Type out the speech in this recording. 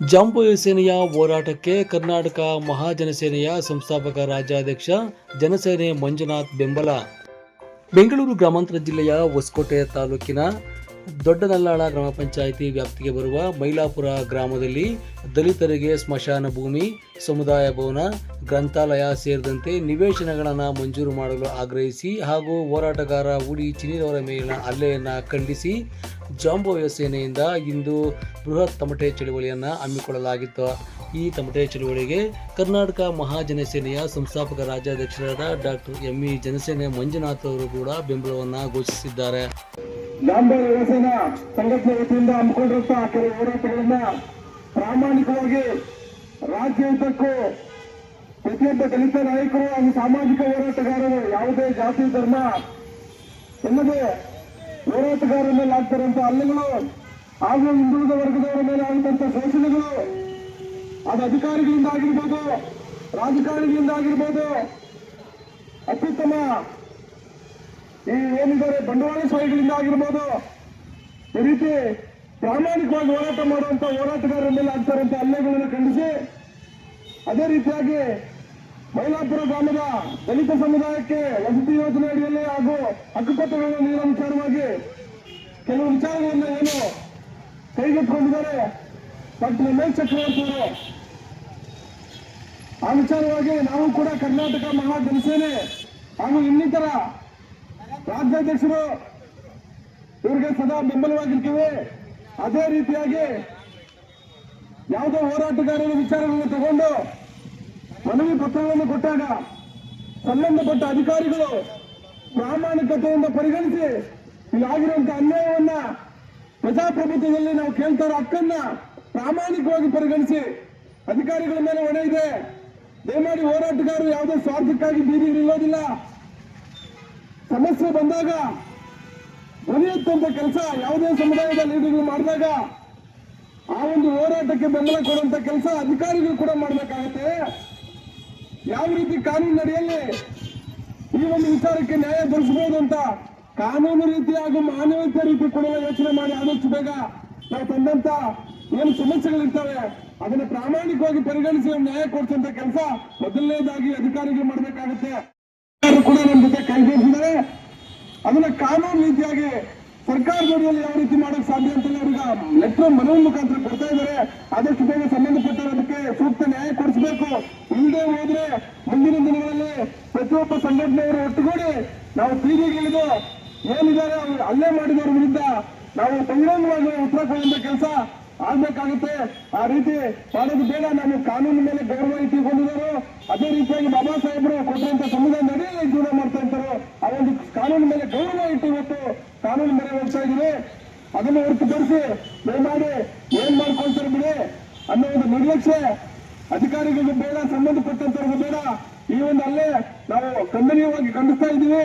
ಜಾಂಬೂ ಸೇನೆಯ ಹೋರಾಟಕ್ಕೆ ಕರ್ನಾಟಕ ಮಹಾಜನಸೇನೆಯ ಸಂಸ್ಥಾಪಕ ರಾಜ್ಯಾಧ್ಯಕ್ಷ ಜನಸೇನೆ ಮಂಜುನಾಥ್ ಬೆಂಬಲ. ಬೆಂಗಳೂರು ಗ್ರಾಮಾಂತರ ಜಿಲ್ಲೆಯ ಹೊಸಕೋಟೆ ತಾಲೂಕಿನ ದೊಡ್ಡನಲ್ಲಾಳ ಗ್ರಾಮ ಪಂಚಾಯಿತಿ ವ್ಯಾಪ್ತಿಗೆ ಬರುವ ಮೈಲಾಪುರ ಗ್ರಾಮದಲ್ಲಿ ದಲಿತರಿಗೆ ಸ್ಮಶಾನ ಭೂಮಿ, ಸಮುದಾಯ ಭವನ, ಗ್ರಂಥಾಲಯ ಸೇರಿದಂತೆ ನಿವೇಶನಗಳನ್ನು ಮಂಜೂರು ಮಾಡಲು ಆಗ್ರಹಿಸಿ ಹಾಗೂ ಹೋರಾಟಗಾರ ಉಡಿ ಚಿನ್ನಿರವರ ಮೇಲಿನ ಹಲ್ಲೆಯನ್ನು ಖಂಡಿಸಿ ಜಾಂಬೂ ಸೇನೆಯಿಂದ ಇಂದು ಬೃಹತ್ ತಮಟೆ ಚಳುವಳಿಯನ್ನು ಹಮ್ಮಿಕೊಳ್ಳಲಾಗಿತ್ತು. ಈ ತಮಟೆ ಚಳುವಳಿಗೆ ಕರ್ನಾಟಕ ಮಹಾಜನಸೇನೆಯ ಸಂಸ್ಥಾಪಕ ರಾಜ್ಯಾಧ್ಯಕ್ಷರಾದ ಡಾಕ್ಟರ್ ಎಂ.ಇ. ಜನಸೇನೆ ಮಂಜುನಾಥ್ ಅವರು ಕೂಡ ಬೆಂಬಲವನ್ನು ಘೋಷಿಸಿದ್ದಾರೆ. ಜಾಂಬೂ ಯುವಸೇನಾ ಸಂಘಟನೆ ವತಿಯಿಂದ ಹಮ್ಮಿಕೊಂಡಿರುವಂತಹ ಕೆಲವು ಹೋರಾಟಗಳನ್ನ ಪ್ರಾಮಾಣಿಕವಾಗಿ ರಾಜ್ಯಕ್ಕೂ ಪ್ರತಿಯೊಬ್ಬ ದಲಿತ ನಾಯಕರು ಹಾಗೂ ಸಾಮಾಜಿಕ ಹೋರಾಟಗಾರರು ಯಾವುದೇ ಜಾತಿ ಧರ್ಮ ಎನ್ನದೇ ಹೋರಾಟಗಾರರ ಮೇಲೆ ಆಗ್ತಿರುವಂತಹ ಹಲ್ಲೆಗಳು ಹಾಗೂ ಹಿಂದುಳಿದ ವರ್ಗದವರ ಮೇಲೆ ಆಗುವಂತಹ ಶೋಷಣೆಗಳು ಅದು ಅಧಿಕಾರಿಗಳಿಂದ ಆಗಿರ್ಬೋದು, ರಾಜಕಾರಣಿಗಳಿಂದ ಆಗಿರ್ಬೋದು, ಅತ್ಯುತ್ತಮ ಈ ಏನಿದ್ದಾರೆ ಬಂಡವಾಳಶಾಹಿಗಳಿಂದ ಆಗಿರ್ಬೋದು, ಈ ರೀತಿ ಪ್ರಾಮಾಣಿಕವಾಗಿ ಹೋರಾಟ ಮಾಡುವಂತ ಹೋರಾಟಗಾರರ ಮೇಲೆ ಆಗ್ತಾ ಇರುವಂತಹ ಹಲ್ಲೆಗಳನ್ನು ಖಂಡಿಸಿ ಅದೇ ರೀತಿಯಾಗಿ ಮೈಲಾಪುರ ಗ್ರಾಮದ ದಲಿತ ಸಮುದಾಯಕ್ಕೆ ವಸತಿ ಯೋಜನೆ ಅಡಿಯಲ್ಲಿ ಹಾಗೂ ಹಕ್ಕುಪತ್ರಗಳನ್ನು ನೀಡುವ ವಿಚಾರವಾಗಿ ಕೆಲವು ವಿಚಾರಗಳನ್ನು ಏನು ಕೈಗೆತ್ತಿಕೊಂಡಿದ್ದಾರೆ ಡಾಕ್ಟರ್ ರಮೇಶ್ ಚಕ್ರವರ್ತಿ ಅವರು, ಆ ವಿಚಾರವಾಗಿ ನಾವು ಕೂಡ ಕರ್ನಾಟಕ ಮಹಾ ಜನಸೇನೆ ಹಾಗೂ ಇನ್ನಿತರ ರಾಜ್ಯಾಧ್ಯಕ್ಷರು ಇವರಿಗೆ ಸದಾ ಬೆಂಬಲವಾಗಿರ್ತೀವಿ. ಅದೇ ರೀತಿಯಾಗಿ ಯಾವುದೋ ಹೋರಾಟಗಾರರ ವಿಚಾರಗಳನ್ನು ತಗೊಂಡು ಮನವಿ ಪತ್ರಗಳನ್ನು ಕೊಟ್ಟಾಗ ಸಂಬಂಧಪಟ್ಟ ಅಧಿಕಾರಿಗಳು ಪ್ರಾಮಾಣಿಕತೆಯಿಂದ ಪರಿಗಣಿಸಿ ಇದಾಗಿರುವಂತಹ ಅನ್ಯಾಯವನ್ನ ಪ್ರಜಾಪ್ರಭುತ್ವದಲ್ಲಿ ನಾವು ಕೇಳ್ತಾ ಇರೋ ಹಕ್ಕನ್ನ ಪ್ರಾಮಾಣಿಕವಾಗಿ ಪರಿಗಣಿಸಿ ಅಧಿಕಾರಿಗಳ ಮೇಲೆ ಹೊಣೆ ಇದೆ. ದಯಮಾಡಿ ಹೋರಾಟಗಾರರು ಯಾವುದೇ ಸ್ವಾರ್ಥಕ್ಕಾಗಿ ಬೀದಿ ಇರೋದಿಲ್ಲ. ಸಮಸ್ಯೆ ಬಂದಾಗ ಧ್ವನಿ ಎತ್ತುವಂತ ಕೆಲಸ ಯಾವುದೇ ಸಮುದಾಯದ ಲೀಡರ್ಗಳು ಮಾಡಿದಾಗ ಆ ಒಂದು ಹೋರಾಟಕ್ಕೆ ಬೆಂಬಲ ಕೊಡುವಂತ ಕೆಲಸ ಅಧಿಕಾರಿಗಳು ಕೂಡ ಮಾಡಬೇಕಾಗುತ್ತೆ. ಯಾವ ರೀತಿ ಕಾನೂನು ಅಡಿಯಲ್ಲಿ ಈ ಒಂದು ವಿಚಾರಕ್ಕೆ ನ್ಯಾಯ ದೊರಕಬಹುದು ಅಂತ ಕಾನೂನು ರೀತಿ ಹಾಗೂ ಮಾನವೀಯತೆ ರೀತಿ ಕೂಡ ಯೋಚನೆ ಮಾಡಿ ಆದಷ್ಟು ಬೇಗ ನಾವು ತಂದಂತ ಏನು ಸಮಸ್ಯೆಗಳಿರ್ತವೆ ಅದನ್ನು ಪ್ರಾಮಾಣಿಕವಾಗಿ ಪರಿಗಣಿಸಿ ನ್ಯಾಯ ಕೊಡಿಸುವಂತ ಕೆಲಸ ಮೊದಲನೇದಾಗಿ ಅಧಿಕಾರಿಗಳು ಮಾಡಬೇಕಾಗುತ್ತೆ. ಕೂಡ ನಮ್ಮ ಜೊತೆ ಕೈ ಜೋಡಿಸಿದ್ದಾರೆ. ಅದನ್ನ ಕಾನೂನು ರೀತಿಯಾಗಿ ಸರ್ಕಾರದಡಿಯಲ್ಲಿ ಯಾವ ರೀತಿ ಮಾಡೋಕೆ ಸಾಧ್ಯ ಅಂತ ಅವ್ರಿಗೆ ಲೆಟರ್ ಮನವಿ ಮುಖಾಂತರ ಕೊಡ್ತಾ ಇದ್ದಾರೆ. ಆದಷ್ಟು ಬೇಗ ಸಂಬಂಧಪಟ್ಟವರು ಅದಕ್ಕೆ ಸೂಕ್ತ ನ್ಯಾಯ ಕೊಡಿಸಬೇಕು. ಇಲ್ಲದೆ ಹೋದ್ರೆ ಮುಂದಿನ ದಿನಗಳಲ್ಲಿ ಪ್ರತಿಯೊಬ್ಬ ಸಂಘಟನೆಯವರು ಒಟ್ಟುಗೂಡಿ ನಾವು ಬೀದಿಗಿಳಿದು ಏನಿದ್ದಾರೆ ಅವರು ಹಲ್ಲೆ ಮಾಡಿದವರ ವಿರುದ್ಧ ನಾವು ಬಹಿರಂಗವಾಗಿ ಉತ್ತರ ಕೊಡುವಂತ ಕೆಲಸ ಆಗ್ಬೇಕಾಗುತ್ತೆ. ಆ ರೀತಿ ಮಾಡೋದು ಬೇಡ. ನಾವು ಕಾನೂನು ಮೇಲೆ ಗೌರವ ಇಟ್ಟುಕೊಂಡಿದ್ದಾರೆ. ಅದೇ ರೀತಿಯಾಗಿ ಬಾಬಾ ಸಾಹೇಬರು ಕೊಟ್ಟಂತ ಸಂವಿಧಾನ ನಡೆಯಲ್ಲಿ ಜೀವನ ಮಾಡ್ತಾ ಇರ್ತಾರೆ. ಆ ಒಂದು ಕಾನೂನು ಮೇಲೆ ಗೌರವ ಇಟ್ಟು ಇವತ್ತು ಕಾನೂನು ಮೊರೆ ಹೋಗ್ತಾ ಇದ್ದೀವಿ. ಅದನ್ನು ಹೊರತುಪಡಿಸಿ ದಯಮಾಡಿ ಏನ್ ಮಾಡ್ಕೊಳ್ತಾರೆ ಬಿಡಿ ಅನ್ನೋ ಒಂದು ನಿರ್ಲಕ್ಷ್ಯ ಅಧಿಕಾರಿಗಳಿಗೂ ಬೇಡ, ಸಂಬಂಧಪಟ್ಟಂತವ್ರಿಗೂ ಬೇಡ. ಈ ಒಂದು ಅಲ್ಲೇ ನಾವು ಖಂಡನೀಯವಾಗಿ ಖಂಡಿಸ್ತಾ ಇದ್ದೀವಿ.